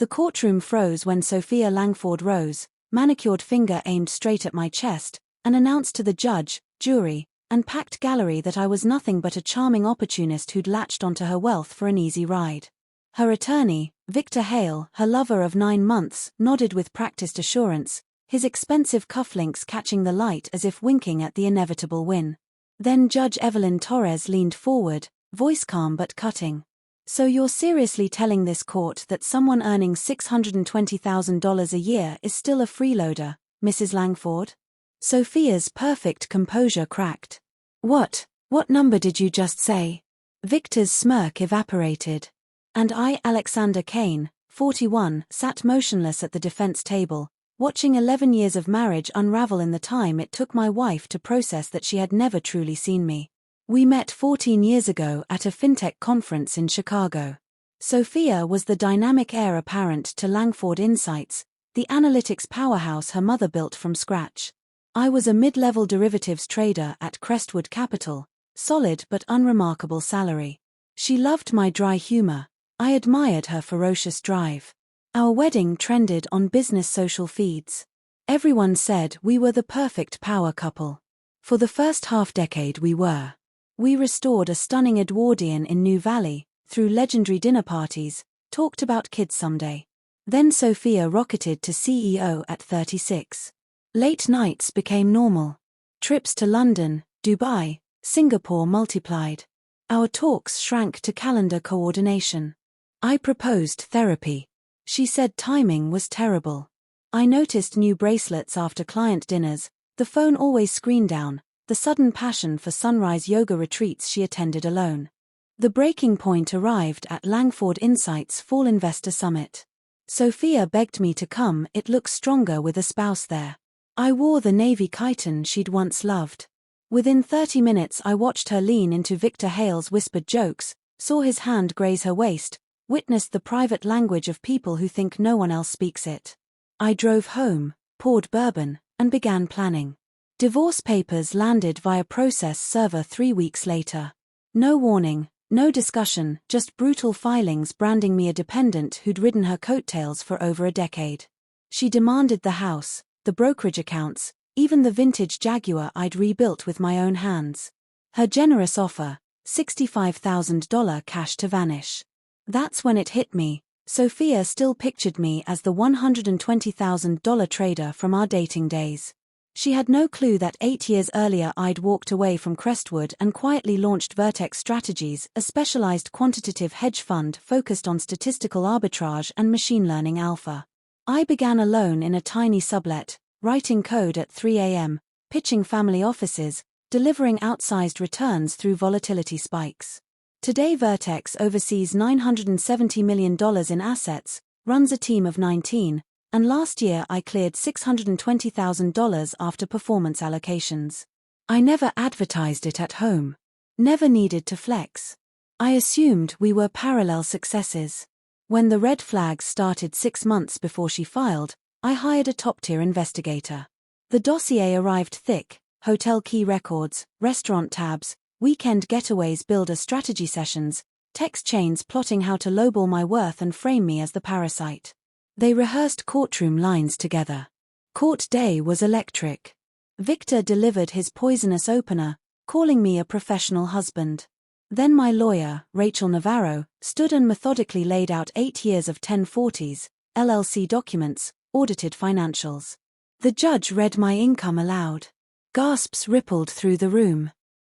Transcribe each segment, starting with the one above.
The courtroom froze when Sophia Langford rose, manicured finger aimed straight at my chest, and announced to the judge, jury, and packed gallery that I was nothing but a charming opportunist who'd latched onto her wealth for an easy ride. Her attorney, Victor Hale, her lover of 9 months, nodded with practiced assurance, his expensive cufflinks catching the light as if winking at the inevitable win. Then Judge Evelyn Torres leaned forward, voice calm but cutting. "So you're seriously telling this court that someone earning $620,000 a year is still a freeloader, Mrs. Langford?" Sophia's perfect composure cracked. What number did you just say?" Victor's smirk evaporated. And I, Alexander Kane, 41, sat motionless at the defense table, watching 11 years of marriage unravel in the time it took my wife to process that she had never truly seen me. We met 14 years ago at a fintech conference in Chicago. Sophia was the dynamic heir apparent to Langford Insights, the analytics powerhouse her mother built from scratch. I was a mid-level derivatives trader at Crestwood Capital, solid but unremarkable salary. She loved my dry humor. I admired her ferocious drive. Our wedding trended on business social feeds. Everyone said we were the perfect power couple. For the first half-decade we were. We restored a stunning Edwardian in New Valley, threw legendary dinner parties, talked about kids someday. Then Sophia rocketed to CEO at 36. Late nights became normal. Trips to London, Dubai, Singapore multiplied. Our talks shrank to calendar coordination. I proposed therapy. She said timing was terrible. I noticed new bracelets after client dinners, the phone always screened down, the sudden passion for sunrise yoga retreats she attended alone. The breaking point arrived at Langford Insights Fall Investor Summit. Sophia begged me to come, it looks stronger with a spouse there. I wore the navy chiton she'd once loved. Within 30 minutes I watched her lean into Victor Hale's whispered jokes, saw his hand graze her waist, witnessed the private language of people who think no one else speaks it. I drove home, poured bourbon, and began planning. Divorce papers landed via process server 3 weeks later. No warning, no discussion, just brutal filings branding me a dependent who'd ridden her coattails for over a decade. She demanded the house, the brokerage accounts, even the vintage Jaguar I'd rebuilt with my own hands. Her generous offer, $65,000 cash to vanish. That's when it hit me. Sophia still pictured me as the $120,000 trader from our dating days. She had no clue that 8 years earlier I'd walked away from Crestwood and quietly launched Vertex Strategies, a specialized quantitative hedge fund focused on statistical arbitrage and machine learning alpha. I began alone in a tiny sublet, writing code at 3 a.m., pitching family offices, delivering outsized returns through volatility spikes. Today Vertex oversees $970 million in assets, runs a team of 19, and last year I cleared $620,000 after performance allocations. I never advertised it at home. Never needed to flex. I assumed we were parallel successes. When the red flags started 6 months before she filed, I hired a top-tier investigator. The dossier arrived thick: hotel key records, restaurant tabs, weekend getaways, builder strategy sessions, text chains plotting how to lowball my worth and frame me as the parasite. They rehearsed courtroom lines together. Court day was electric. Victor delivered his poisonous opener, calling me a professional husband. Then my lawyer, Rachel Navarro, stood and methodically laid out 8 years of 1040s, LLC documents, audited financials. The judge read my income aloud. Gasps rippled through the room.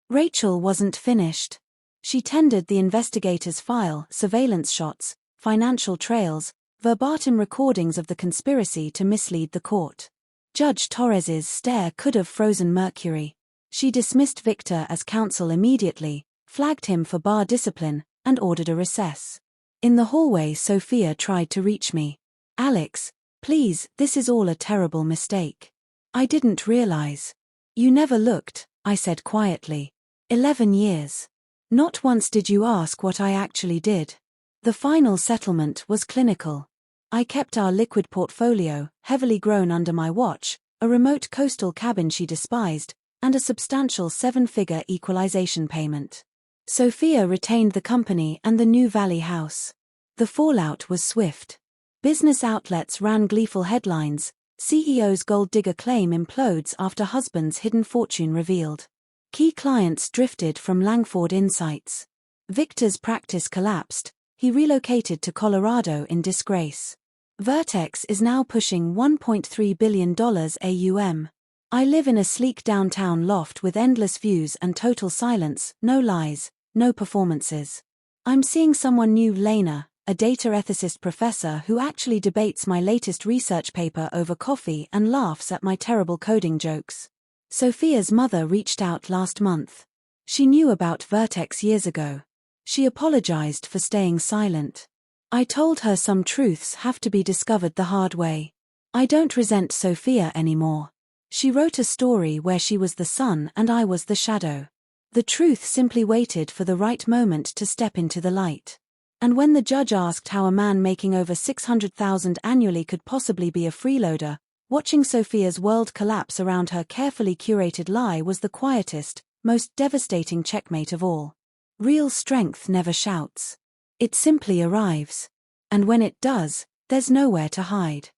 Rachel wasn't finished. She tendered the investigator's file, surveillance shots, financial trails, verbatim recordings of the conspiracy to mislead the court. Judge Torres's stare could have frozen mercury. She dismissed Victor as counsel immediately, flagged him for bar discipline, and ordered a recess. In the hallway Sophia tried to reach me. "Alex, please, this is all a terrible mistake." "I didn't realize." "You never looked," I said quietly. 11 years. Not once did you ask what I actually did. The final settlement was clinical. I kept our liquid portfolio, heavily grown under my watch, a remote coastal cabin she despised, and a substantial 7-figure equalization payment. Sophia retained the company and the New Valley house. The fallout was swift. Business outlets ran gleeful headlines: CEO's gold digger claim implodes after husband's hidden fortune revealed. Key clients drifted from Langford insights. Victor's practice collapsed, he relocated to Colorado in disgrace. Vertex is now pushing $1.3 billion AUM. I live in a sleek downtown loft with endless views and total silence, no lies, no performances. I'm seeing someone new, Lena, a data ethicist professor who actually debates my latest research paper over coffee and laughs at my terrible coding jokes. Sophia's mother reached out last month. She knew about Vertex years ago. She apologized for staying silent. I told her some truths have to be discovered the hard way. I don't resent Sophia anymore. She wrote a story where she was the sun and I was the shadow. The truth simply waited for the right moment to step into the light. And when the judge asked how a man making over $600,000 annually could possibly be a freeloader, watching Sophia's world collapse around her carefully curated lie was the quietest, most devastating checkmate of all. Real strength never shouts. It simply arrives. And when it does, there's nowhere to hide.